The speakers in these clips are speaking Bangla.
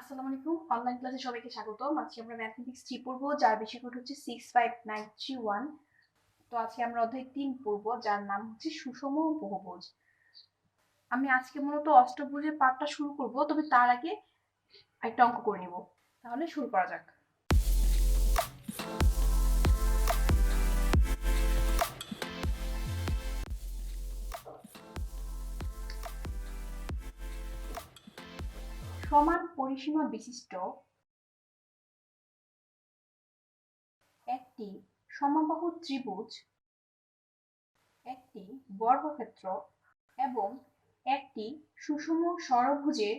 আসসালামু আলাইকুম, অনলাইন ক্লাসে সবাইকে স্বাগতম। আজকে আমরা ম্যাথমেটিক্স 3 পড়বো, যার বেশি কোড হচ্ছে 65931। তো আজকে আমরা অধ্যায় 3 পড়বো, যার নাম হচ্ছে সুষম বহুভুজ। আমি আজকে মূলত অষ্টভুজের পাঠটা শুরু করব, তবে তার আগে একটা অঙ্ক করে নিব। তাহলে শুরু করা যাক। সমান পরিসীমা বিশিষ্ট একটি সমবাহু ত্রিভুজ, একটি বর্গক্ষেত্র এবং একটি সুষম ষড়ভুজের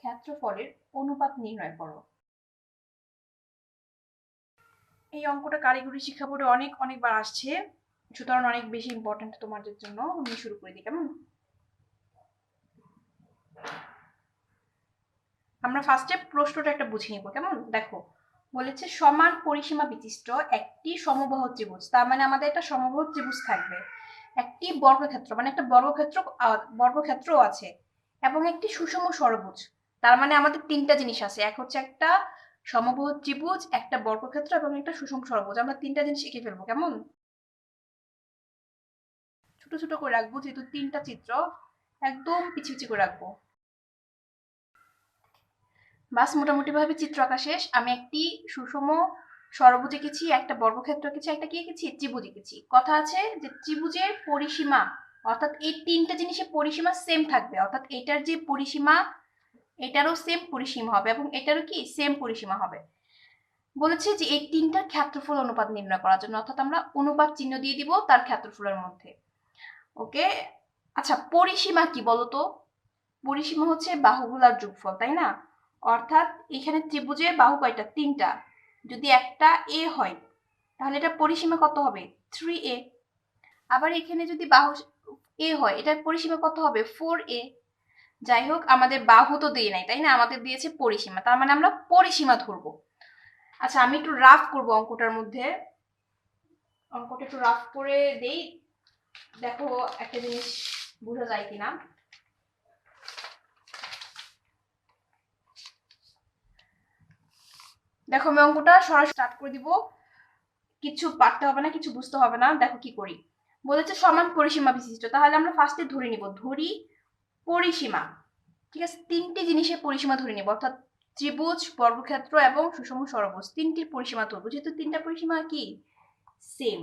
ক্ষেত্রফলের অনুপাত নির্ণয় করো। এই অঙ্কটা কারিগরি শিক্ষা বোর্ডে অনেকবার আসছে, সুতরাং অনেক বেশি ইম্পর্টেন্ট তোমাদের জন্য। আমি শুরু করে দিই, কেমন? আমরা ফার্স্টে প্রশ্নটা একটা বুঝে নিব, কেমন? দেখো, বলেছে সমান পরিসীমা বিশিষ্ট একটি সমবাহু ত্রিভুজ, তার মানে আমাদের একটা সমবাহু ত্রিভুজ থাকবে, একটি বর্গক্ষেত্র মানে একটা বর্গক্ষেত্র আছে, এবং একটি সুষম ষড়ভুজ। তার মানে আমাদের তিনটা জিনিস আছে, এক হচ্ছে একটা সমবাহু ত্রিভুজ, একটা বর্গক্ষেত্র এবং একটা সুষম ষড়ভুজ। আমরা তিনটা জিনিস এঁকে ফেলবো, কেমন? ছোট ছোট করে রাখবো, যেহেতু তিনটা চিত্র, একদম পিছি পিছি করে রাখবো। বাস মোটামুটি ভাবে চিত্র আঁকা শেষ। আমি একটি সুষম ষড়ভুজ এঁকেছি, একটা বর্গক্ষেত্র এঁকেছি, একটা কি এঁকেছি? ত্রিভুজ এঁকেছি। কথা আছে যে ত্রিভুজের পরিসীমা, অর্থাৎ এই তিনটা জিনিসের পরিসীমা সেম থাকবে, অর্থাৎ এটার যে পরিসীমা এটারও সেম পরিসীমা হবে এবং এটারও কি সেম পরিসীমা হবে। বলেছে যে এই তিনটার ক্ষেত্রফল অনুপাত নির্ণয় করার জন্য, অর্থাৎ আমরা অনুপাত চিহ্ন দিয়ে দিব তার ক্ষেত্রফলের মধ্যে। ওকে, আচ্ছা, পরিসীমা কি বলতো? পরিসীমা হচ্ছে বাহুগুলার যোগফল, তাই না? অর্থাৎ এখানে ত্রিভুজের বাহু কয়টা? তিনটা। যদি একটা এ হয় তাহলে এটা পরিসীমা কত হবে? 3a। আবার এখানে যদি বাহু এ হয়, এটার পরিসীমা কত হবে? 4a। যাই হোক, আমাদের বাহু তো দিয়ে নাই, তাই না? আমাদের দিয়েছে পরিসীমা, তার মানে আমরা পরিসীমা ধরবো। আচ্ছা, আমি একটু রাফ করবো অঙ্কটার মধ্যে, অঙ্কটা একটু রাফ করে দেই, দেখো একটা জিনিস বোঝা যায় কিনা। দেখো, আমি অঙ্কটা সরাসরি স্টার্ট করে দিব, কিছু পারতে হবে না, কিছু বুঝতে হবে না। দেখো কি করি। বলেছে সমান পরিসীমা বিশিষ্ট, তাহলে আমরা ফার্স্টে ধরে নিব, ধরি পরিসীমা। ঠিক আছে, তিনটি জিনিসের পরিসীমা ধরে নিব, অর্থাৎ ত্রিভুজ, বর্গক্ষেত্র এবং সুষম ষড়ভুজ, তিনটির পরিসীমা ধরবো, যেহেতু তিনটা পরিসীমা কি সেম।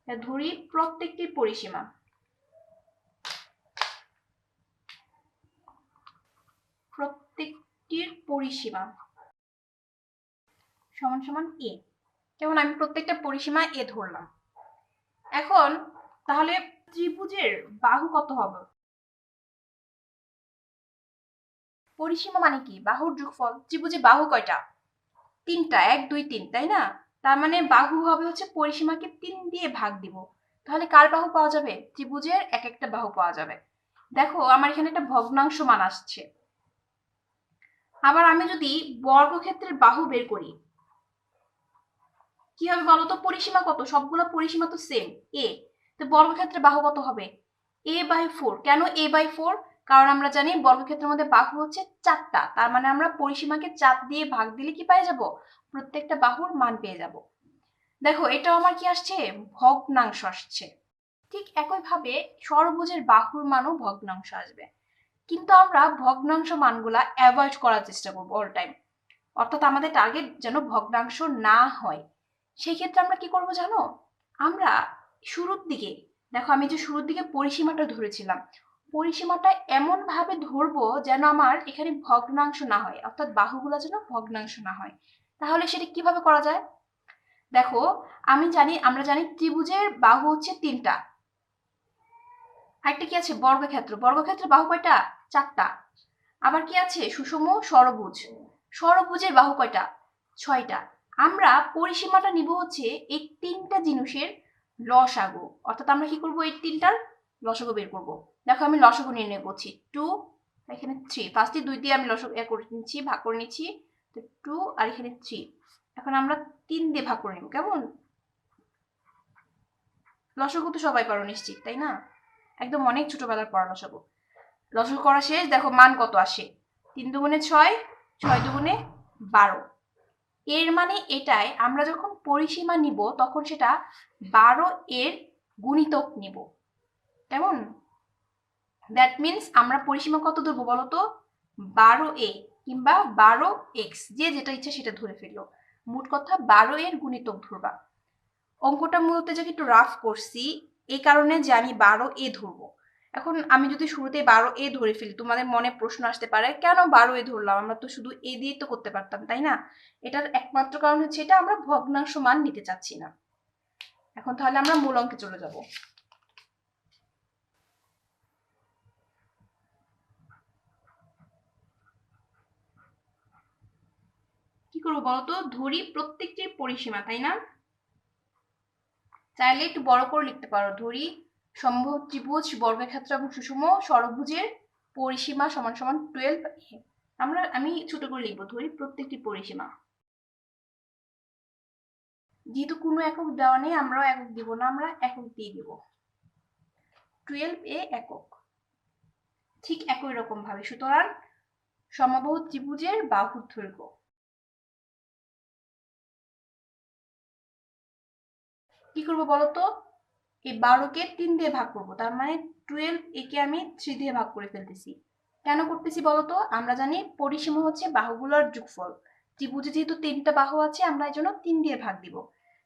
ধরি প্রত্যেকটির পরিসীমা। প্রত্যেকটির পরিসীমা সমান সমান এ। যেমন আমি প্রত্যেকটা পরিসীমা এ ধরলাম। এখন তাহলে ত্রিভুজের বাহু কত হবে? পরিসীমা মানে কি? বাহুর যোগফল। ত্রিভুজে বাহু কয়টা? তিনটা, 1 2 3, তাই না? তার মানে বাহু হবে হচ্ছে পরিসীমাকে 3 দিয়ে ভাগ দিব। তাহলে কার বাহু পাওয়া যাবে? ত্রিভুজের এক একটা বাহু পাওয়া যাবে। দেখো, আমার এখানে একটা ভগ্নাংশ মান আসছে। আবার আমি যদি বর্গক্ষেত্রের বাহু বের করি, কি হবে বলতো? পরিসীমা কত? সবগুলো পরিসীমা তো সেম, এ। তো বর্গক্ষেত্রের বাহু কত হবে? a/4। কেন a/4? কারণ আমরা জানি বর্গক্ষেত্রের মধ্যে বাহু হচ্ছে 4টা, তার মানে আমরা পরিসীমাকে 4 দিয়ে ভাগ দিলে কি পেয়ে যাব? প্রত্যেকটা বাহুর মান পেয়ে যাব। দেখো, এটাও আমার কি আসছে? ভগ্নাংশ আসছে। ঠিক একইভাবে ষড়ভুজের বাহুর মানও ভগ্নাংশ আসবে, কিন্তু আমরা ভগ্নাংশ মানগুলা অ্যাভয়েড করার চেষ্টা করবো অল টাইম, অর্থাৎ আমাদের টার্গেট যেন ভগ্নাংশ না হয়। সেই ক্ষেত্রে আমরা কি করব জানো? আমরা শুরুর দিকে, দেখো আমি যে শুরুর দিকে পরিসীমাটা ধরেছিলাম, পরিসীমাটা এমন ভাবে ধরবো যেন আমার এখানে ভগ্নাংশ না হয়, অর্থাৎ বাহুগুলো যেন ভগ্নাংশ না হয়। তাহলে সেটা কিভাবে করা যায়? দেখো, আমরা জানি ত্রিভুজের বাহু হচ্ছে 3টা। আরেকটা কি আছে? বর্গক্ষেত্র। বর্গক্ষেত্রের বাহু কয়টা? 4টা। আবার কি আছে? সুষম ষড়ভুজ। ষড়ভুজের বাহু কয়টা? 6টা। আমরা পরিসীমাটা নিব হচ্ছে এই 3টা জিনিসের লসাগু, অর্থাৎ আমরা কি করব? এই 3টার লসাগু বের করব। দেখো, আমি লসাগু নির্ণয় করছি। 2, এখানে 3। ফার্স্টে 2 দিয়ে আমি লসাগু করে নিচ্ছি, ভাগ করে নিচ্ছি। তো 2 আর এখানে 3। এখন আমরা 3 দিয়ে ভাগ করে নেব, কেমন? লসাগু তো সবাই পারো নিশ্চিত, তাই না? একদম অনেক ছোটবেলার পড়া লসাগু। লসাগু করা শেষ, দেখো মান কত আসে, 3 দুগুণে 6, 6 দুগুণে 12। এর মানে এটাই, আমরা যখন পরিসীমা নিব তখন সেটা 12 এর গুণিতক নিব, কেমন? দ্যাট মিনস আমরা পরিসীমা কত ধরবো বলতো, 12a কিংবা 12x, যে যেটা ইচ্ছা সেটা ধরে ফেললো। মোট কথা 12 এর গুণিতক ধরবা। অঙ্কটা মূলত যে একটু রাফ করছি এই কারণে যে আমি 12a ধরবো। এখন আমি যদি শুরুতে 12a ধরে ফেলি, তোমাদের মনে প্রশ্ন আসতে পারে কেন 12a ধরলাম, আমরা তো শুধু a দিয়ে তো করতে পারতাম, তাই না? এটার একমাত্র কারণ হচ্ছে এটা আমরা ভগ্নাংশ মান নিতে চাচ্ছি না। এখন তাহলে আমরা মূল অঙ্কে চলে যাব। কি করবো বলতো, ধরি প্রত্যেকটির পরিসীমা, তাই না? চাইলে একটু বড় করে লিখতে পারো, ধরি সমবাহু ত্রিভুজ বর্গক্ষেত্র এবং সুষম ষড়ভুজের পরিসীমা সমান সমান 12a। আমি ছোট করে লিখবো, ধরি প্রত্যেকটি পরিসীমা। যেহেতু কোনো একক দেওয়া নেই, আমরাও একক দিব না, আমরা একক দিয়ে দিব, 12a একক। ঠিক একই রকম ভাবে, সুতরাং সমবাহু ত্রিভুজের বাহুর দৈর্ঘ্য, কি করবো বলতো, এই 12কে 3 দিয়ে ভাগ করব, তার মানে 12a কে আমি 3 দিয়ে ভাগ করে ফেলতেছি। কেন করতেছি বলতো, আমরা জানি পরিসীমা হচ্ছে বাহুগুলোর যোগফল। ত্রিভুজে যেহেতু 3টা বাহু আছে, আমরা এই জন্য 3 দিয়ে ভাগ দিব।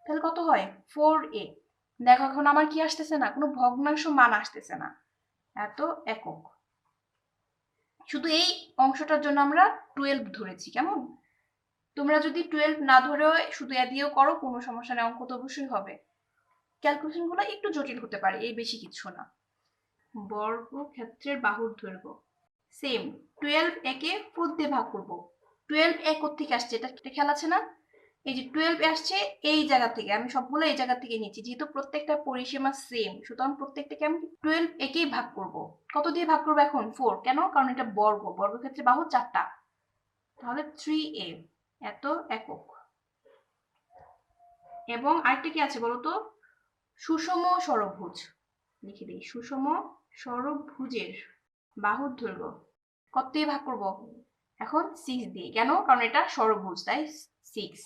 তাহলে কত হয়, 4a। দেখো এখন আমার কি আসতেছে না, কোনো ভগ্নাংশ মান আসতেছে না, এত একক। শুধু এই অংশটার জন্য আমরা 12 ধরেছি, কেমন? তোমরা যদি 12 না ধরেও শুধু এ দিয়েও করো, কোনো সমস্যা নেই, অঙ্ক তো অবশ্যই হবে। ক্যালকুলেশন গুলো একটু জটিল হতে পারে, এই বেশি কিছু না। বর্গক্ষেত্রের বাহুর দৈর্ঘ্য সেম, 12 একে 4 দিয়ে ভাগ করব। 12 এ কোত্থেকে আসছে, এটা খেয়াল আছে না? এই যে 12 আসছে এই জায়গা থেকে, আমি সবগুলো এই জায়গা থেকে নিচ্ছি, যেহেতু প্রত্যেকটা পরিসীমা সেম, সুতরাং প্রত্যেকটাকে আমি 12 একেই ভাগ করব। কত দিয়ে ভাগ করব এখন, 4। কেন? কারণ এটা বর্গক্ষেত্রে বাহু 4টা, তাহলে 3a এত একক। এবং আরেকটা কি আছে বলতো, সুষম ষড়ভুজ, লিখে দিই, সুষম ষড়ভুজের বাহুর দৈর্ঘ্য কত দিয়ে ভাগ করব এখন, 6 দিয়ে। কেন? কারণ এটা ষড়ভুজ, তাই 6।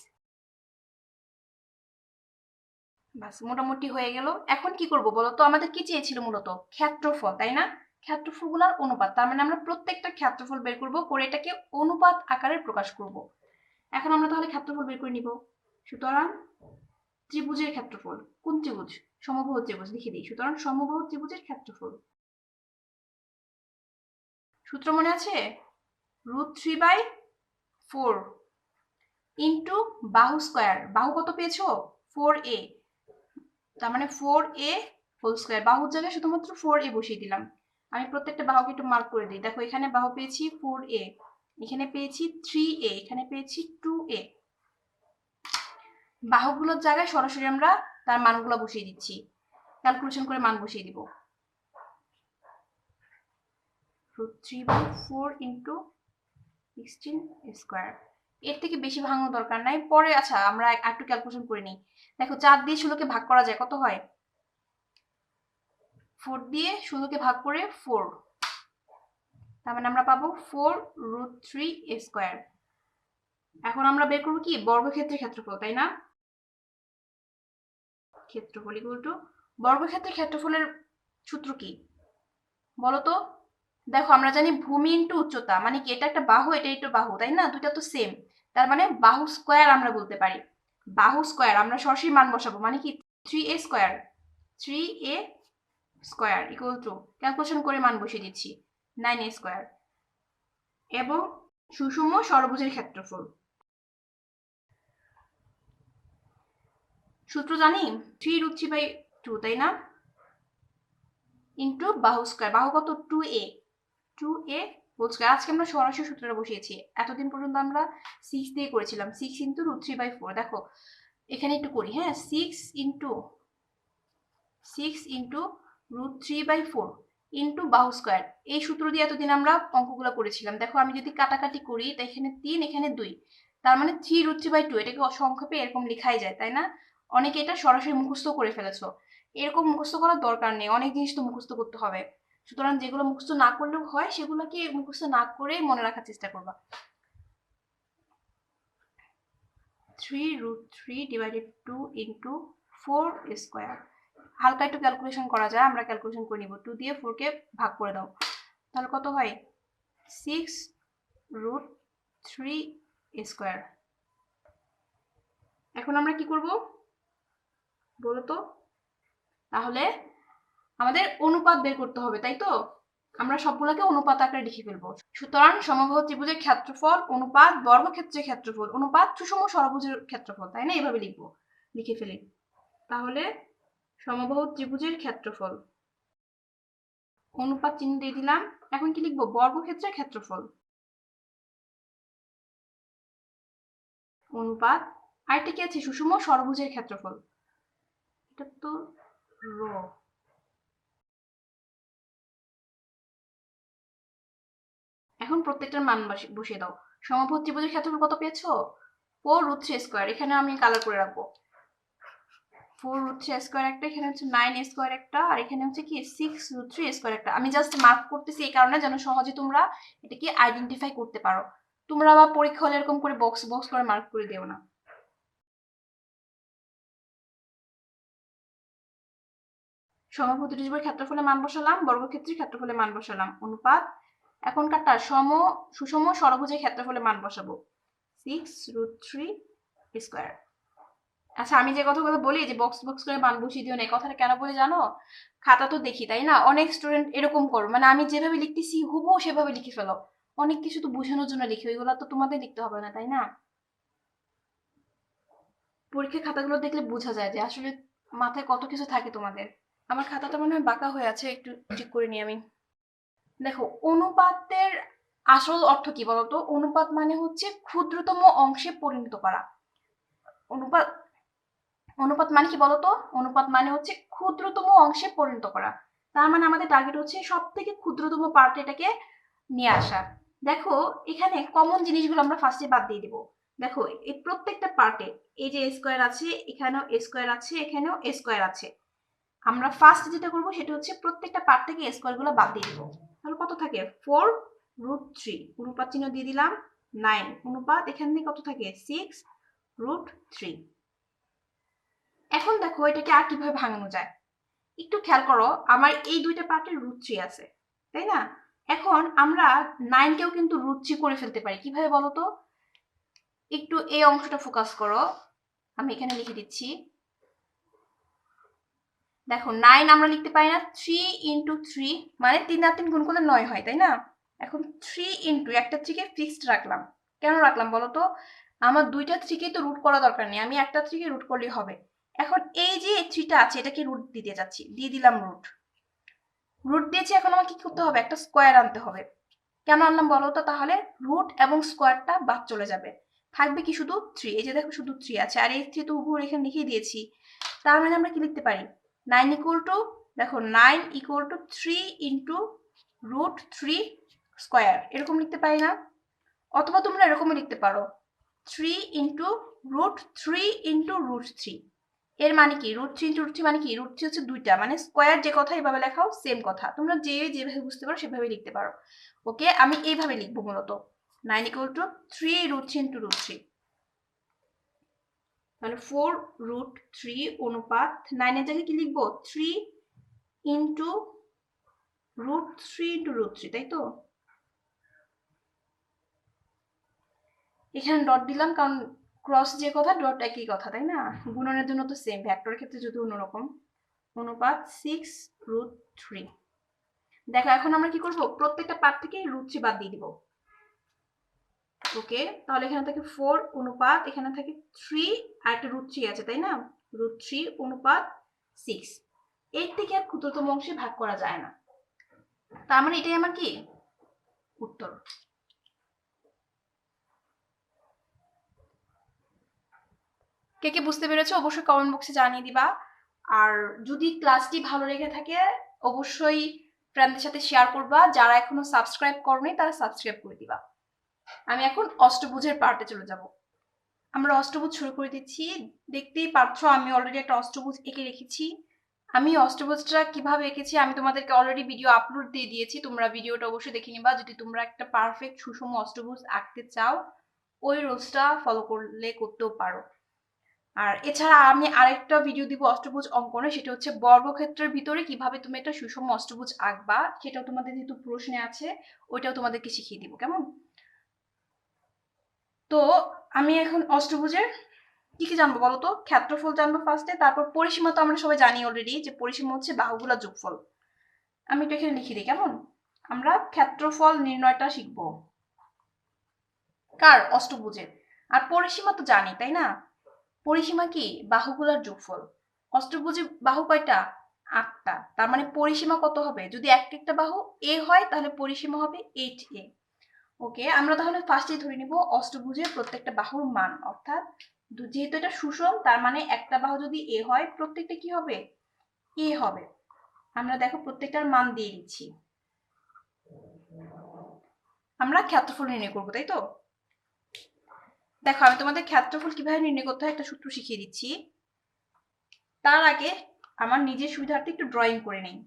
বাস, মোটামুটি হয়ে গেল। এখন কি করব বলতো, আমাদের কি চেয়েছিল মূলত, ক্ষেত্রফল, তাই না? ক্ষেত্রফলগুলোর অনুপাত, তার মানে আমরা প্রত্যেকটা ক্ষেত্রফল বের করব, করে এটাকে অনুপাত আকারে প্রকাশ করব। এখন আমরা তাহলে ক্ষেত্রফল বের করে নিব। সুতরাং ত্রিভুজের ক্ষেত্রফল, কোন ত্রিভুজ, সমবাহু ত্রিভুজ, লিখে দিই, সুতরাং সমবাহু ত্রিভুজের ক্ষেত্রফল সূত্র মনে আছে, √3/4 ইন্টু বাহু স্কয়ার, বাহু কত পেয়েছো, 4a, তার মানে 4a হোল স্কয়ার, বাহুর জায়গায় শুধুমাত্র 4a বসিয়ে দিলাম। আমি প্রত্যেকটা বাহুকে একটু মার্ক করে দিই, দেখো এখানে বাহু পেয়েছি 4a, এখানে পেয়েছি 3a, এখানে পেয়েছি 2a। বাহুগুলোর জায়গায় সরাসরি আমরা তার মানগুলো বসিয়ে দিচ্ছি, ক্যালকুলেশন করে মান বসিয়ে দিব, √3/4 ইন্টু 16 স্কয়ার। এর থেকে বেশি ভাঙানোর দরকার নাই, পরে আচ্ছা আমরা একটু ক্যালকুলেশন করে নিই। দেখো 4 দিয়ে 16কে ভাগ করা যায়, কত হয়, 4 দিয়ে 16কে ভাগ করে 4, তার মানে আমরা পাবো 4√3 স্কয়ার। এখন আমরা বের করবো কি, বর্গক্ষেত্রের ক্ষেত্রফল, তাই না? ক্ষেত্রফল ইকুয়াল টু বর্গক্ষেত্রের ক্ষেত্রফলের সূত্র কি বলতো, দেখো আমরা জানি ভূমি ইন্টু উচ্চতা, মানে কি এটা একটা বাহু, এটা একটু বাহু, তাই না? দুইটা তো সেম, তার মানে বাহু স্কয়ার আমরা বলতে পারি। বাহু স্কয়ার আমরা সরাসরি মান বসাবো, মানে কি 3a square, 3a square equal two, calculation করে মান বসিয়ে দিচ্ছি, 9a স্কয়ার। এবং সুষম ষড়ভুজের ক্ষেত্রফল সূত্র জানি, 3√3/2, তাই না? ইন্টু বাহু স্কয়ার, বাহু কত, 2a, 2a হোল স্কয়ার। আজকে আমরা সরাসরি সূত্রটা বসিয়েছি, এতদিন পর্যন্ত আমরা 6 দিয়ে করেছিলাম, 6 ইন্টু √3/4। দেখো এখানে একটু করি, হ্যাঁ, 6 ইন্টু √3/4 ইন্টু বাহু স্কয়ার। এই সূত্র দিয়ে এতদিন আমরা অঙ্কগুলো করেছিলাম। দেখো আমি যদি কাটাকাটি করি, তাই এখানে 3, এখানে 2, তার মানে 3√3/2, এটাকে সংক্ষেপে এরকম লেখাই যায়, তাই না? অনেকে এটা সরাসরি মুখস্থ করে ফেলেছো, এরকম মুখস্থ করার দরকার নেই, অনেক জিনিস তো মুখস্থ করতে হবে। সুতরাং যেগুলো মুখস্থ না করলেও হয় সেগুলোকে মুখস্থ না করে মনে রাখার চেষ্টা করবা। 3√3 ডিভাইডেড 2 ইন্টু 4 স্কোয়ার। হালকা একটু ক্যালকুলেশন করা যায়, আমরা ক্যালকুলেশন করে নিব। 2 দিয়ে 4 কে ভাগ করে দাও, তাহলে কত হয়? 6√3 স্কোয়ার। এখন আমরা কি করব বলো তো? তাহলে আমাদের অনুপাত বের করতে হবে, তাই তো? আমরা সবগুলোকে অনুপাত আকারে লিখে ফেলবো। সুতরাং সমবাহু ত্রিভুজের ক্ষেত্রফল অনুপাত বর্গক্ষেত্রের ক্ষেত্রফল অনুপাত সুষম ষড়ভুজের ক্ষেত্রফল, তাই না? এইভাবে লিখবো, লিখে ফেলি। তাহলে সমবাহু ত্রিভুজের ক্ষেত্রফল অনুপাত চিহ্ন দিয়ে দিলাম। এখন কি লিখবো? বর্গক্ষেত্রের ক্ষেত্রফল অনুপাত আরেকটা কি আছে? সুষম ষড়ভুজের ক্ষেত্রফল। এটা তো র। এখন প্রত্যেকটার মান বসিয়ে দাও। সমবাহু ত্রিভুজের ক্ষেত্রফল কত পেয়েছো? 4√3 স্কোয়ার। এখানে আমি কালার করে রাখবো। 4√3 স্কোয়ার একটা, এখানে হচ্ছে 9 স্কোয়ার একটা, আর এখানে হচ্ছে কি 6√3 স্কোয়ার একটা। আমি জাস্ট মার্ক করতেছি এই কারণে যেন সহজে তোমরা এটাকে আইডেন্টিফাই করতে পারো। তোমরা আবার পরীক্ষা হলে এরকম করে বক্স বক্স করে মার্ক করে দিও না। সমবাহু ত্রিভুজের ক্ষেত্রফলে মান বসালাম, বর্গক্ষেত্রের ক্ষেত্রফলে মান বসালাম, অনুপাত। এখন কাটা সুষম ষড়ভুজের ক্ষেত্রফলে মান বসাবো, 6√3 স্কোয়ার। আচ্ছা, আমি যে কথাগুলো বলি যে বক্স বক্স করে মান বসিয়ে দিও না, এই কথাটা কেন বলি জানো? খাতা তো দেখি, তাই না? অনেক স্টুডেন্ট এরকম করো, মানে আমি যেভাবে লিখতেছি হুবহু সেভাবে লিখে ফেলো। অনেক কিছু তো বোঝানোর জন্য লিখি, ওইগুলো তো তোমাদের লিখতে হবে না, তাই না? পরীক্ষার খাতাগুলো দেখলে বোঝা যায় যে আসলে মাথায় কত কিছু থাকে তোমাদের। আমার খাতাটা মনে হয় বাঁকা হয়ে আছে, একটু ঠিক করে নিই আমি। দেখো, অনুপাতের আসল অর্থ কি বলতো? অনুপাত মানে হচ্ছে ক্ষুদ্রতম অংশে পরিণত করা। অনুপাত অনুপাত মানে কি বলতো? অনুপাত মানে হচ্ছে ক্ষুদ্রতম অংশে পরিণত করা। তার মানে আমাদের টার্গেট হচ্ছে সব থেকে ক্ষুদ্রতম পার্ট এটাকে নিয়ে আসা। দেখো, এখানে কমন জিনিসগুলো আমরা ফার্স্টে বাদ দিয়ে দিব। দেখো, এই প্রত্যেকটা পার্টে এই যে স্কোয়ার আছে, এখানেও স্কোয়ার আছে, এখানেও স্কোয়ার আছে। আমরা ফার্স্ট যেটা করব সেটা হচ্ছে প্রত্যেকটা পার্ট থেকে স্কোয়ার গুলো বাদ দিয়ে দিব। তাহলে কত থাকে? 4√3। অনুপাত চিহ্ন দিয়ে দিলাম। 9 অনুপাত এখান থেকে কত থাকে? 6√3। এখন দেখো এটাকে আর কিভাবে ভাঙানো যায়, একটু খেয়াল করো। আমার এই দুইটা পার্টের √3 আছে, তাই না? এখন আমরা 9 কেও কিন্তু √3 করে ফেলতে পারি। কিভাবে বলো তো? একটু এই অংশটা ফোকাস করো, আমি এখানে লিখে দিচ্ছি। দেখো, 9 আমরা লিখতে পারি না? 3 ইন্টু 3 মানে 3 আর 3 গুণ করলে 9 হয়, তাই না? এখন 3 ইন্টু একটা 3 কে ফিক্সড রাখলাম। কেন রাখলাম বলো তো? আমার দুইটা 3 কে তো রুট করা দরকার নেই, আমি একটা 3 কে রুট করলেই হবে। এখন এই যে 3টা আছে এটাকে রুট দিতে যাচ্ছি, দিয়ে দিলাম রুট। রুট দিয়েছি, এখন আমাকে কি করতে হবে? একটা স্কোয়ার আনতে হবে। কেন আনলাম বলো তো? তাহলে রুট এবং স্কোয়ারটা বাদ চলে যাবে, থাকবে কি? শুধু 3। এই যে দেখো, শুধু 3 আছে, আর এই 3 তো উপর এখানে লিখে দিয়েছি। তার মানে আমরা কি লিখতে পারি? 9 ইকুয়াল টু, দেখো 9 ইকুয়াল টু 3 ইন্টু √3 স্কোয়ার, এরকম লিখতে পারি না? অথবা তোমরা এরকমই লিখতে পারো, 3 ইন্টু √3 ইন্টু √3। এর মানে কি? √3 ইন্টু √3 মানে কি? √3 হচ্ছে দুইটা, মানে স্কোয়ার যে কথা এভাবে লেখাও সেম কথা। তোমরা যেভাবে বুঝতে পারো সেভাবে লিখতে পারো। ওকে, আমি এইভাবে লিখবো মূলত, 9 ইকুয়াল টু 3√3 ইন্টু √3। তাহলে 4√3 অনুপাত 9 এর জায়গায় কি লিখবো? 3 ইন্টু √3 ইন্টু √3, তাই তো? এখানে ডট দিলাম কারণ ক্রস যে কথা ডট একই কথা, তাই না? গুণনের জন্য তো সেম, ভেক্টরের ক্ষেত্রে যদি অন্যরকম। অনুপাত 6√3। দেখো, এখন আমরা কি করব? প্রত্যেকটা পার্ট থেকে √3 বাদ দিয়ে দিব। ওকে, তাহলে এখানে থাকে 4 অনুপাত এখানে থাকে 3 আর একটা √3 আছে, তাই না? √3 অনুপাত 6। এর থেকে আর ক্ষুদ্রতম অংশে ভাগ করা যায় না, তার মানে এটাই আমার কি উত্তর। কে কে বুঝতে পেরেছো অবশ্যই কমেন্ট বক্সে জানিয়ে দিবা। আর যদি ক্লাসটি ভালো লেগে থাকে অবশ্যই ফ্রেন্ডদের সাথে শেয়ার করবা। যারা এখনো সাবস্ক্রাইব করনি তারা সাবস্ক্রাইব করে দিবা। আমি এখন অষ্টভুজের পার্টে চলে যাব। আমরা অষ্টভুজ শুরু করে দিচ্ছি। দেখতেই পাচ্ছ আমি অলরেডি একটা অষ্টভুজ এঁকে রেখেছি। আমি অষ্টভুজটা কিভাবে এঁকেছি আমি তোমাদেরকে অলরেডি ভিডিও আপলোড দিয়ে দিয়েছি, তোমরা ভিডিওটা অবশ্যই দেখে নিবা। যদি তোমরা একটা পারফেক্ট সুষম অষ্টভুজ আঁকতে চাও ওই রুলসটা ফলো করলে করতেও পারো। আর এছাড়া আমি আরেকটা ভিডিও দিব অষ্টভুজ অঙ্কনে, সেটা হচ্ছে বর্গক্ষেত্রের ভিতরে কিভাবে তুমি একটা সুষম অষ্টভুজ আঁকবা, সেটাও তোমাদের যেহেতু প্রশ্নে আছে ওইটাও তোমাদেরকে শিখিয়ে দিব, কেমন? তো আমি এখন অষ্টভুজের কি কি জানবো বলো তো? ক্ষেত্রফল জানবো ফার্স্টে, তারপর পরিসীমা তো আমরা সবাই জানি অলরেডি যে পরিসীমা হচ্ছে বাহুগুলোর যোগফল। আমি একটু এখানে লিখে দিই, কেমন? আমরা ক্ষেত্রফল নির্ণয়টা শিখবো কার? অষ্টভুজের। আর পরিসীমা তো জানি তাই না? পরিসীমা কি? বাহুগুলোর যোগফল। অষ্টভুজে বাহু কয়টা? 8টা। তার মানে পরিসীমা কত হবে? যদি একটা বাহু এ হয় তাহলে পরিসীমা হবে 8a। ওকে, আমরা তাহলে ফার্স্টে ধরে নিব অষ্টভুজের প্রত্যেকটা বাহুর মান, অর্থাৎ যেহেতু এটা সুষম তার মানে একটা বাহু যদি এ হয় প্রত্যেকটা কি হবে? এ হবে। আমরা দেখো প্রত্যেকটার মান দিয়ে দিচ্ছি। আমরা ক্ষেত্রফল নির্ণয় করবো, তাই তো? দেখো আমি তোমাদের ক্ষেত্রফল কিভাবে নির্ণয় করতে হয় একটা সূত্র শিখিয়ে দিচ্ছি। তার আগে আমার নিজের সুবিধার্থে একটু ড্রয়িং করে নেই।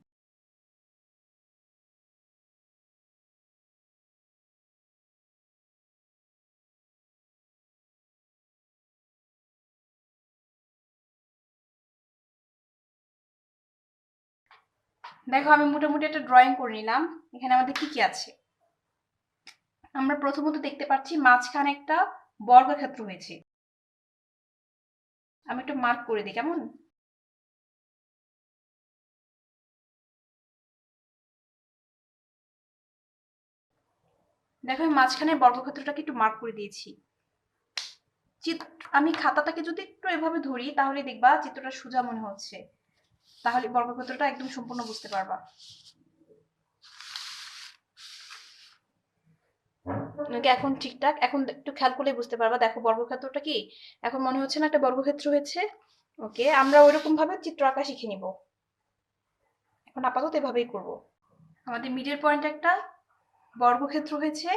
দেখো আমি মোটামুটি একটা ড্রয়িং করে নিলাম। এখানে আমাদের কি কি আছে আমরা প্রথমত দেখতে পাচ্ছি মাঝখানে একটা বর্গক্ষেত্র হয়েছে। আমি একটু মার্ক করে দিই, কেমন? দেখো আমি মাঝখানে বর্গক্ষেত্রটাকে একটু মার্ক করে দিয়েছি। আমি খাতাটাকে যদি একটু এভাবে ধরি তাহলে দেখবা চিত্রটা সোজা মনে হচ্ছে, তাহলে বর্গক্ষেত্রটা একদম সম্পূর্ণ বুঝতে পারবা। এখন ঠিকঠাক, এখন একটু খেয়াল করলে বুঝতে পারবা। দেখো বর্গক্ষেত্রটা কি এখন মনে হচ্ছে না একটা বর্গক্ষেত্র হয়েছে? ওকে, আমরা ওইরকম ভাবে চিত্র আঁকা শিখে নিব। এখন আপাতত এভাবেই করব। আমাদের মিডল পয়েন্টে একটা বর্গক্ষেত্র হয়েছে।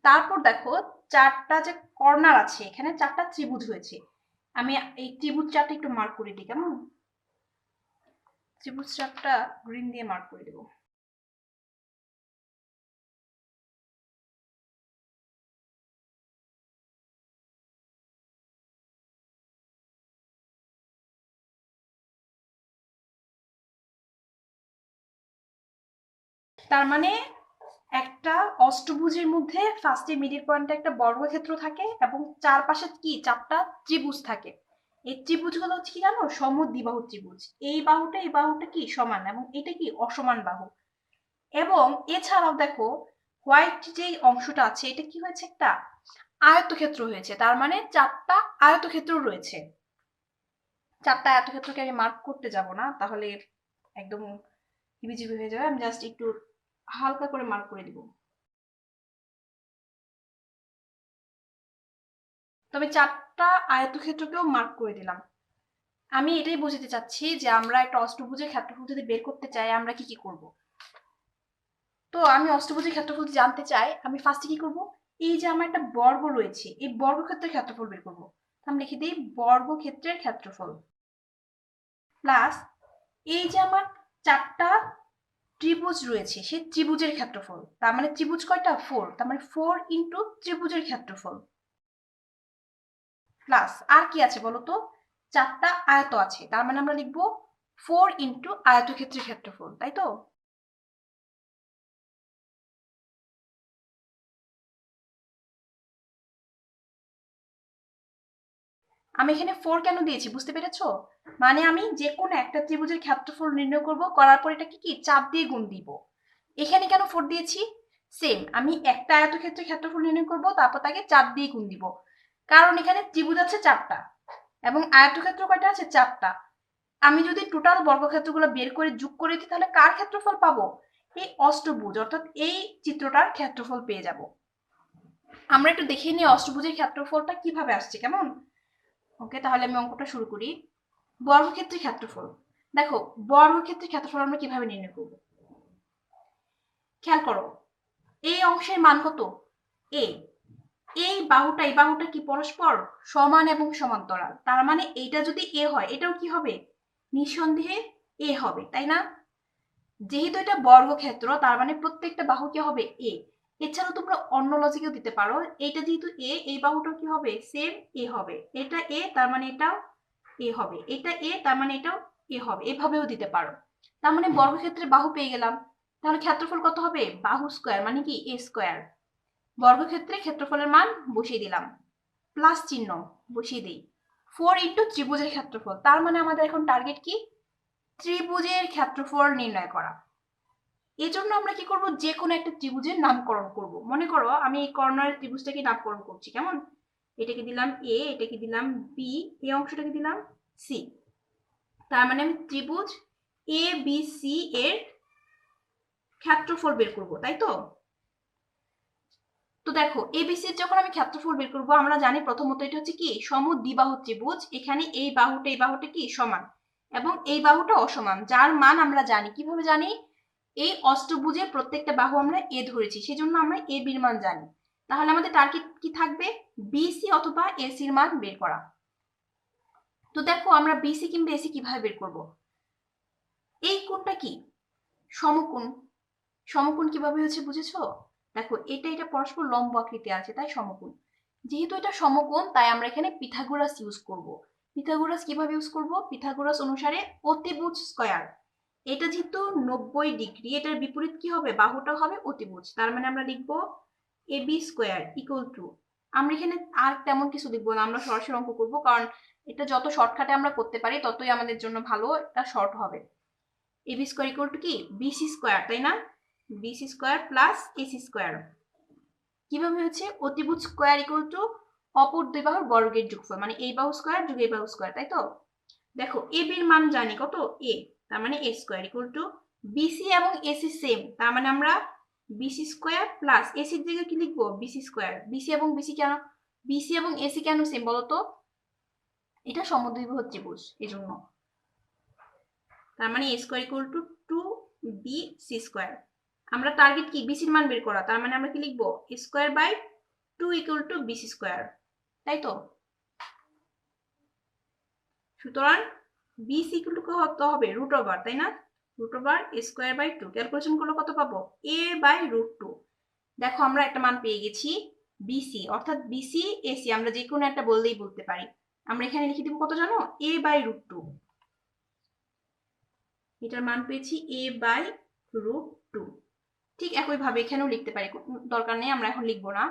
তারপর দেখো চারটা যে কর্নার আছে, এখানে চারটা ত্রিভুজ হয়েছে। আমি এই ত্রিভুজ চারটা একটু মার্ক করে দিই, কেমন? ত্রিভুজ চারটা গ্রিন দিয়ে মার্ক করে দেবো। তার মানে একটা অষ্টভুজের মধ্যে ফার্স্টে মিডল পয়েন্টে একটা বর্গক্ষেত্র থাকে এবং চারপাশে কি চারটা ত্রিভুজ থাকে। এই ত্রিভুজগুলো হচ্ছে কি জানো? সমদ্বিবাহু ত্রিভুজ। এই বাহুটা কি সমান এবং এটা কি অসমান বাহু। এবং এছাড়াও দেখো হোয়াইট যে অংশটা আছে এটা কি হয়েছে? একটা আয়তক্ষেত্র হয়েছে। তার মানে চারটা আয়তক্ষেত্র রয়েছে। চারটা আয়তক্ষেত্রকে আমি মার্ক করতে যাব না, তাহলে একদম হিবিজিবি হয়ে যাবে। আমি জাস্ট একটু হালকা করে মার্ক করে দিব। তবে চারটা আয়তক্ষেত্রকেও মার্ক করে দিলাম। আমি এটাই বোঝাতে চাচ্ছি যে আমরা একটা অষ্টভুজের ক্ষেত্রফল যদি বের করতে চাই আমরা কি কি করব। তো আমি অষ্টভুজের ক্ষেত্রফল জানতে চাই, আমি ফার্স্টে কি করব? এই যে আমার একটা বর্গ রয়েছে এই বর্গক্ষেত্রের ক্ষেত্রফল বের করব। আমি লিখে দিই বর্গক্ষেত্রের ক্ষেত্রফল প্লাস এই যে আমার চারটা ত্রিভুজ রয়েছে সেই ত্রিভুজের ক্ষেত্রফল। তার মানে ত্রিভুজ কয়টা? 4। তার মানে 4 ইন্টু ত্রিভুজের ক্ষেত্রফল প্লাস আর কি আছে বলতো? চারটা আয়ত আছে, তার মানে আমরা লিখবো 4 ইন্টু আয়তক্ষেত্রের ক্ষেত্রফল, তাই তো? আমি এখানে 4 কেন দিয়েছি বুঝতে পেরেছো? মানে আমি যে কোনো একটা ত্রিভুজের ক্ষেত্রফল নির্ণয় করব, করার পর এটাকে কি চাপ দিয়ে গুণ দিব। এখানে কেন 4 দিয়েছি? সেম, আমি একটা আয়তক্ষেত্রের ক্ষেত্রফল নির্ণয় করব তারপর তাকে চাপ দিয়ে গুণ দিব, কারণ এখানে ত্রিভুজ আছে চারটা এবং আয়তক্ষেত্র কয়টা আছে? চারটা। আমি যদি টোটাল বর্গক্ষেত্রগুলো বের করে যোগ করে দিই তাহলে কার ক্ষেত্রফল পাবো? এই অষ্টভুজ, অর্থাৎ এই চিত্রটার ক্ষেত্রফল পেয়ে যাব। আমরা একটু দেখে নিই অষ্টভুজের ক্ষেত্রফলটা কিভাবে আসছে, কেমন? ওকে, তাহলে আমি অঙ্কটা শুরু করি। বর্গক্ষেত্রের ক্ষেত্রফল। দেখো বর্গক্ষেত্রের ক্ষেত্রফল আমরা কিভাবে নির্ণয় করব? খেয়াল করো এই অংশের মান কত? এ। এই বাহুটা কি পরস্পর সমান এবং সমান্তরাল। তার মানে এইটা যদি এ হয় এটাও কি হবে? নিঃসন্দেহে এ হবে, তাই না? যেহেতু এটা বর্গক্ষেত্র তার মানে প্রত্যেকটা বাহু কি হবে এ। এছাড়াও তোমরা অন্য লজিকেও দিতে পারো, এইটা যেহেতু এ, এই বাহুটা কি হবে সেম এ হবে, এটা এ তার মানে এটাও এ হবে, এটা এ তার মানে এটাও এ হবে, এভাবেও দিতে পারো। তার মানে বর্গক্ষেত্রে বাহু পেয়ে গেলাম। তাহলে ক্ষেত্রফল কত হবে? বাহু স্কয়ার মানে কি এ স্কয়ার। বর্গক্ষেত্রে ক্ষেত্রফলের মান বসিয়ে দিলাম, প্লাস চিহ্ন বসিয়ে দিই। 4 ইন্টু ত্রিভুজের ক্ষেত্রফল, তার মানে আমাদের এখন টার্গেট কি? ত্রিভুজের ক্ষেত্রফল নির্ণয় করা। এজন্য আমরা কি করব? যে কোনো একটা ত্রিভুজের নামকরণ করব। মনে করো আমি এই কর্নারের ত্রিভুজটাকে নামকরণ করছি, কেমন? এটাকে দিলাম এ, এটাকে দিলাম বি, এই অংশটাকে দিলাম সি। তার মানে আমি ত্রিভুজ এ বি সি এর ক্ষেত্রফল বের করব, তাই তো? তো দেখো এবিসির যখন আমি ক্ষেত্রফল বের করব, আমরা জানি প্রথমত এটা হচ্ছে কি সমদ্বিবাহু ত্রিভুজ। এখানে এই বাহুটা কি সমান এবং এই বাহুটা অসমান, যার মান আমরা জানি। কিভাবে জানি? এই অষ্টভুজের প্রত্যেকটা বাহু আমরা এ ধরেছি, সেজন্য আমরা এ বির মান জানি। তাহলে আমাদের টার্গেট কি থাকবে? বিসি অথবা এসির মান বের করা। তো দেখো আমরা বিসি কিংবা এসি কিভাবে বের করব? এই কোণটা কি সমকোণ। সমকোণ কিভাবে হচ্ছে বুঝেছো? দেখো এটা পরস্পর লম্ব আকৃতি আছে, তাই সমকোণ। যেহেতু এটা সমকোণ তাই আমরা এখানে পিথাগোরাস ইউজ করব। পিথাগোরাস কিভাবে ইউজ করব? পিথাগোরাস অনুসারে অতিভুজ স্কয়ার। এটা যেহেতু 90 ডিগ্রি, এটার বিপরীত কি হবে? বাহুটা হবে অতিভুজ। তার মানে আমরা লিখব এবি স্কয়ার ইকুয়াল টু, আমরা এখানে আর তেমন কিছু লিখবো না, আমরা সরাসরি অঙ্ক করব, কারণ এটা যত শর্টকাটে আমরা করতে পারি ততই আমাদের জন্য ভালো, এটা শর্ট হবে। এবি স্কয়ার ইকুয়াল টু কি বিসি স্কয়ার, তাই না? BC square plus AC square. কিভাবে হচ্ছে? অতিভুজ স্কয়ার ইকুয়াল টু অপর দুই বাহুর বর্গের যোগফল, মানে এই বাহু স্কয়ার যোগ এই বাহু স্কয়ার, তাই তো? দেখো এ বির মান জানি কত? এ, তার মানে A square equal to BC এবং এসি সেম, তার মানে আমরা বিসি স্কয়ার প্লাস এসির জায়গায় কি লিখবো? BC square. বিসি এবং এসি কেন সেম বলো তো? এটা সমদ্বিবাহু ত্রিভুজ এজন্য। তার মানে A square equal to 2bc square. আমরা টার্গেট কি? বিসির মান বের করা, তার মানে আমরা কি লিখবো? a square by 2 equal to BC square, তাই তো? সুতরাং বিসি ইকুয়াল টু কত হবে? রুট ওভার, তাই না? Root over a square by 2, calculation করলে কত পাবো? a by root 2। দেখো আমরা একটা মান পেয়ে গেছি বিসি, অর্থাৎ বিসি এসি আমরা যে কোনো একটা বললেই বলতে পারি। আমরা এখানে লিখে দিব কত জানো? a by root 2। এটার মান পেয়েছি a বাই রুট 2। ঠিক একইভাবে এখানেও লিখতে পারি, দরকার নেই, আমরা এখন লিখবো না।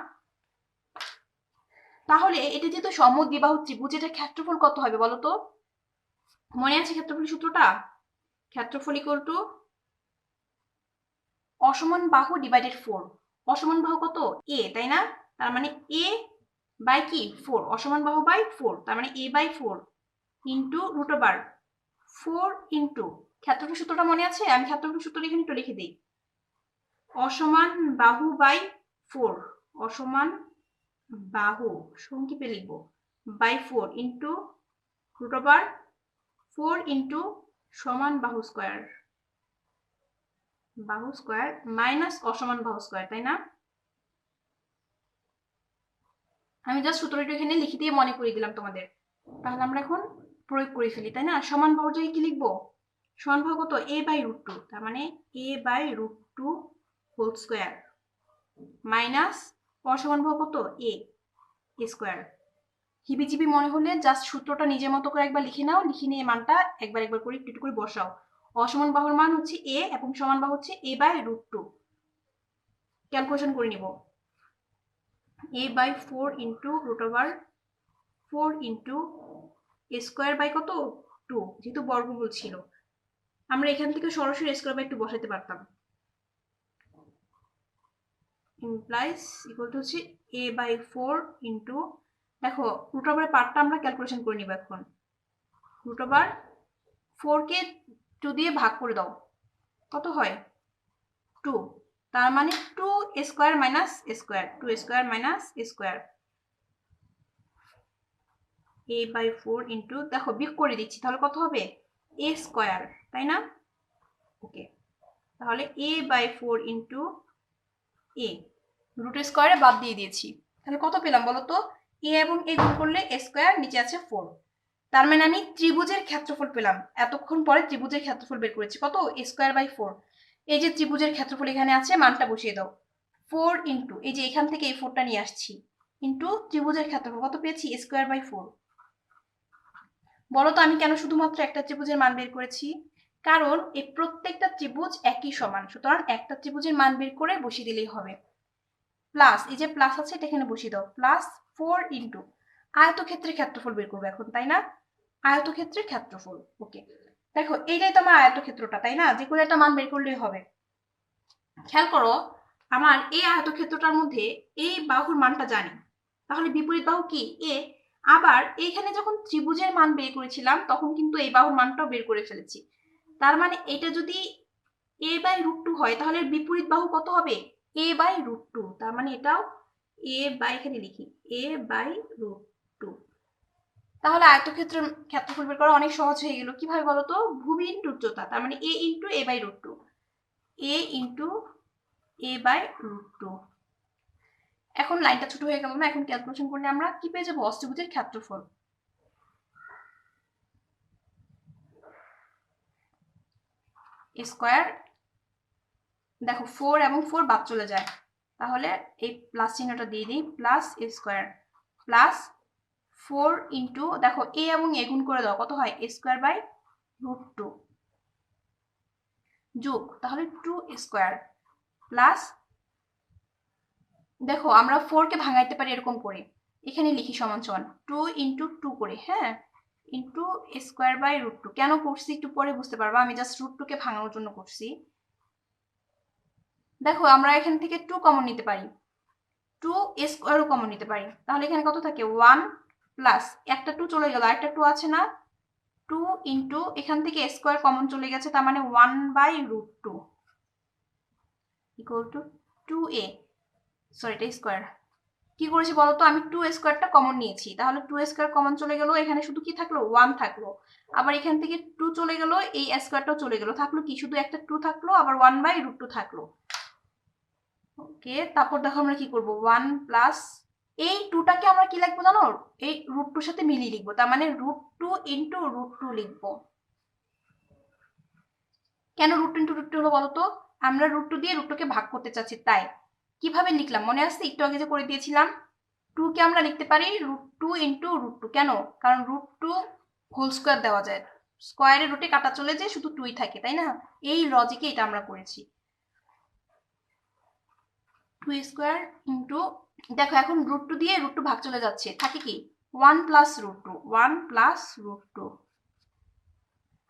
তাহলে এটা যেহেতু সমদ্বিবাহু ত্রিভুজ, এটা ক্ষেত্রফল কত হবে বলো তো? মনে আছে ক্ষেত্রফল সূত্রটা? ক্ষেত্রফল ইকুয়াল টু অসমান বাহু ডিভাইডেড 4। অসমান বাহু কত? এ, তাই না? তার মানে এ বাই কি 4, অসমান বাহু বাই 4, তার মানে a by 4 into root over 4 into ক্ষেত্রফল সূত্রটা মনে আছে? আমি ক্ষেত্রফল সূত্রটা এখানে একটু লিখে দিই। অসমান বাহু বাই 4, অসমান বাহু সংক্ষেপে লিখবো by 4 into root over 4 into সমান বাহু স্কয়ার মাইনাস অসমান বাহু স্কয়ার, তাই না? আমি জাস্ট সূত্রটা এখানে লিখে দিয়ে মনে করিয়ে দিলাম তোমাদের। তাহলে আমরা এখন প্রয়োগ করে ফেলি, তাই না? সমান বাহুর জায়গায় কি লিখবো? সমান বাহু কত? a বাই রুট 2, তার মানে a by root 2 whole square minus অসমান বাহু কত? a square. হিবিজিবি মনে হলে জাস্ট সূত্রটা নিজের মতো করে একবার লিখে নাও, লিখে নিয়ে মানটা একবার করে একটু করে বসাও। অসমান বাহুর মান হচ্ছে a এবং সমান বাহু হচ্ছে a বাই রুট 2। ক্যালকুলেশন করে নিব। a by 4 into root over 4 into a square by কত? 2, যেহেতু বর্গমূল ছিল আমরা এখান থেকে সরাসরি a স্কয়ার বাই 2 বসাতে পারতাম। ইমপ্লাইজ ইকুয়াল টু হচ্ছে a বাই 4 ইন্টু, দেখো রুট ওভারের পার্টটা আমরা ক্যালকুলেশন করে নিব এখন। রুট ওভার 4 কে 2 দিয়ে ভাগ করে দাও, কত হয়? 2, তার মানে 2 square minus square, 2 square minus square a by 4 into, দেখো বিয়োগ করে দিচ্ছি, তাহলে কত হবে? a স্কয়ার, তাই না? ওকে, তাহলে a by 4 into a, root স্কয়ারে বাদ দিয়ে দিয়েছি, তাহলে কত পেলাম বলো তো? a এবং a গুণ করলে a স্কয়ার, নিচে আছে 4। তার মানে আমি ত্রিভুজের ক্ষেত্রফল পেলাম। এতক্ষণ পরে ত্রিভুজের ক্ষেত্রফল বের করেছি। কত? a²/4। এই যে ত্রিভুজের ক্ষেত্রফল এখানে আছে, মানটা বসিয়ে দাও। 4 ইন্টু এই যে এখান থেকে এই 4টা নিয়ে আসছি, ইন্টু ত্রিভুজের ক্ষেত্রফল কত পেয়েছি? a²/4। বলো তো আমি কেন শুধুমাত্র একটা ত্রিভুজের মান বের করেছি? কারণ এই প্রত্যেকটা ত্রিভুজ একই সমান, সুতরাং একটা ত্রিভুজের মান বের করে বসিয়ে দিলেই হবে। প্লাস এই যে প্লাস আছে এটা এখানে বসিয়ে দাও, প্লাস 4 ইন্টু আয়তক্ষেত্রের ক্ষেত্রফল বের করবো এখন, তাই না? আয়তক্ষেত্রের ক্ষেত্রফল। ওকে, দেখো এইটাই তো আমার আয়তক্ষেত্রটা, তাই না? যে কোনো একটা মান বের করলেই হবে। খেয়াল করো, আমার এই আয়তক্ষেত্রটার মধ্যে এই বাহুর মানটা জানি, তাহলে বিপরীত বাহু কি? এ। আবার এইখানে যখন ত্রিভুজের মান বের করেছিলাম তখন কিন্তু এই বাহুর মানটাও বের করে ফেলেছি। তার মানে এটা যদি a/√2 হয় তাহলে বিপরীত বাহু কত হবে? a/√2। তার মানে এটাও এখানে লিখি a/√2। তাহলে আয়তক্ষেত্রের ক্ষেত্রফল বের করা অনেক সহজ হয়ে গেল। কিভাবে বলো তো? ভূমি ইন্টু উচ্চতা, তার মানে a into a/√2, a into a/√2। এখন লাইনটা ছোট হয়ে গেল না? এখন ক্যালকুলেশন করলে আমরা কি পেয়ে যাবো? অষ্টভুজের ক্ষেত্রফল। স্কয়ার, দেখো 4 এবং 4 বাদ চলে যায়, তাহলে এই প্লাস চিহ্নটা দিয়ে দিই, প্লাস স্কয়ার প্লাস 4 ইন্টু, দেখো a এবং a গুণ করে দাও, কত হয়? a²/√2 যোগ, তাহলে 2 স্কয়ার প্লাস, দেখো আমরা 4 কে ভাঙাইতে পারি এরকম করে, এখানে লিখি সমান সমান 2 ইন্টু 2 করে, হ্যাঁ, ইন্টু a²/√2। কেন করছি একটু পরে বুঝতে পারবা, আমি জাস্ট √2 কে ভাঙানোর জন্য করছি। দেখো আমরা এখান থেকে 2 কমন নিতে পারি, 2 স্কয়ারও কমন নিতে পারি, তাহলে এখানে কত থাকে? 1 প্লাস একটা 2 চলে গেল, আরেকটা 2 আছে না? 2 ইন্টু এখান থেকে স্কয়ার কমন চলে গেছে, তার মানে 1/√2 ইকুয়াল টু 2a, সরি এটা স্কয়ার। কি করেছি বলতো? আমি 2 স্কয়ারটা কমন নিয়েছি, তাহলে 2 স্কয়ার কমন চলে গেল, এখানে শুধু কি থাকলো? 1 থাকলো। আবার এখান থেকে 2 চলে গেল, এই স্কয়ারটাও চলে গেল, থাকলো কি? শুধু একটা 2 থাকলো, আবার 1/√2 থাকলো। ওকে, তারপর দেখো আমরা কি করব? 1 প্লাস এই 2টাকে আমরা কি লিখবো জানো? এই √2 সাথে মিলিয়ে লিখবো, তার মানে √2 ইন্টু √2 লিখবো। কেন √2 ইন্টু √2 হলো বলো তো? আমরা √2 দিয়ে √2 কে ভাগ করতে চাচ্ছি, তাই। কিভাবে লিখলাম মনে আছে? একটু আগে যে করে দিয়েছিলাম, 2 কে আমরা লিখতে পারি √2 ইন্টু √2। কেন? কারণ √2 হোল স্কয়ার দেওয়া যায়, স্কয়ারের রুটে কাটা চলে যায়, শুধু 2ই থাকে, তাই না? এই লজিকে এটা আমরা করেছি। 2 স্কয়ার ইন্টু, দেখো এখন √2 দিয়ে √2 ভাগ চলে যাচ্ছে, থাকে কি? 1 প্লাস √2, 1 প্লাস √2।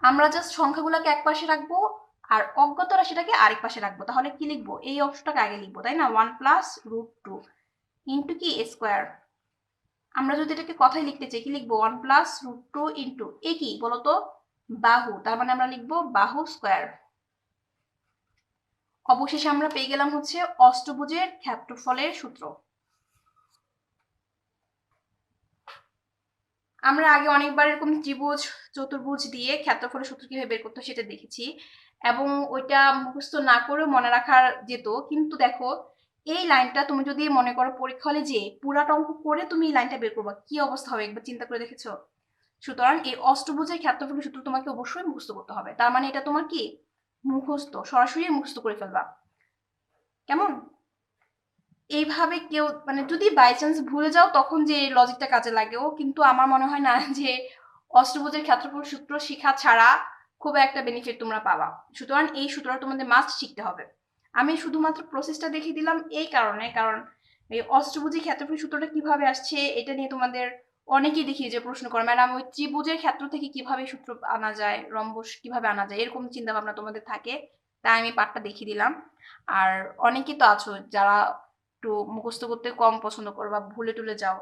আমরা জাস্ট সংখ্যাগুলোকে এক পাশে রাখবো আর অজ্ঞাত রাশিটাকে আরেক পাশে রাখবো, তাহলে কি লিখবো? এই অংশটাকে আগে লিখবো, তাই না? 1 প্লাস √2 ইন্টু কি? স্কয়ার। আমরা যদি এটাকে কথায় লিখতে চাই কি লিখবো? 1 প্লাস √2 ইন্টু এ কি বলতো? বাহু, তার মানে আমরা লিখবো বাহু স্কয়ার। অবশেষে আমরা পেয়ে গেলাম হচ্ছে অষ্টভুজের ক্ষেত্রফলের সূত্র। আমরা আগে অনেকবার এরকম ত্রিভুজ চতুর্ভুজ দিয়ে ক্ষেত্রফলের সূত্র কিভাবে বের করতে সেটা দেখেছি, এবং ওইটা মুখস্থ না করেও মনে রাখা যেত। কিন্তু দেখো এই লাইনটা তুমি যদি মনে করো পরীক্ষা হলে যে পুরাটা অঙ্ক করে তুমি এই লাইনটা বের করবা, কি অবস্থা হবে একবার চিন্তা করে দেখেছো? সুতরাং এই অষ্টভুজের ক্ষেত্রফলের সূত্র তোমাকে অবশ্যই মুখস্থ করতে হবে, তার মানে এটা তোমার কি মুখস্থ, সরাসরি মুখস্থ করে ফেলবা। কেমন? এইভাবে কেউ মানে যদি বাই চান্স ভুলে যাও তখন যে লজিকটা কাজে লাগেও, কিন্তু আমার মনে হয় না যে অষ্টভুজের ক্ষেত্রফল সূত্র শেখা ছাড়া খুব একটা বেনিফিট তোমরা পাবা। সুতরাং এই সূত্রটা তোমাদের মাস্ট শিখতে হবে। আমি শুধুমাত্র প্রসেসটা দেখিয়ে দিলাম এই কারণে, কারণ এই অষ্টভুজের ক্ষেত্রফল সূত্রটা কিভাবে আসছে এটা নিয়ে তোমাদের অনেকেই দেখিয়ে যে প্রশ্ন করে, ম্যাডাম ওই ত্রিভুজের ক্ষেত্র থেকে কিভাবে সূত্র আনা যায়, রম্বস কিভাবে আনা যায়, এরকম চিন্তা ভাবনা তোমাদের থাকে, তাই আমি পাঠটা দেখিয়ে দিলাম। আর অনেকেই তো আছো যারা একটু মুখস্থ করতে কম পছন্দ করো বা ভুলে টুলে যাও,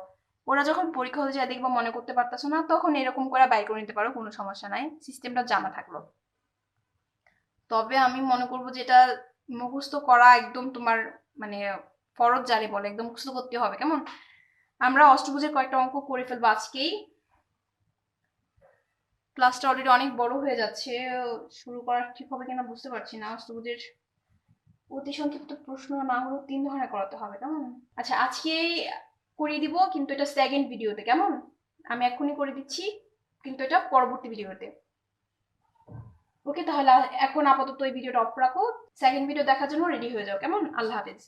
ওরা যখন পরীক্ষা হলে যায় দেখবা মনে করতে পারতেছো না, তখন এরকম করে বাই করে নিতে পারো, কোনো সমস্যা নাই, সিস্টেমটা জানা থাকলো। তবে আমি মনে করবো যে এটা মুখস্থ করা একদম তোমার মানে ফরজ জারি বলে, একদম মুখস্থ করতে হবে। কেমন? আমরা অষ্টভুজের কয়েকটা অঙ্ক করে ফেলবো আজকেই। ক্লাসটা অলরেডি অনেক বড় হয়ে যাচ্ছে, শুরু করা ঠিক হবে কিনা বুঝতে পারছি না। অষ্টভুজের অতি সংক্ষিপ্ত প্রশ্ন না হলেও 3 ধরনের করাতে হবে, কেমন? আচ্ছা আজকেই করিয়ে দিব, কিন্তু এটা সেকেন্ড ভিডিওতে, কেমন? আমি এক্ষুনি করে দিচ্ছি। কিন্তু এটা পরবর্তী ভিডিওতে। ওকে, তাহলে এখন আপাতত এই ভিডিওটা অফ রাখো, সেকেন্ড ভিডিও দেখার জন্য রেডি হয়ে যাও, কেমন? আল্লাহ হাফেজ।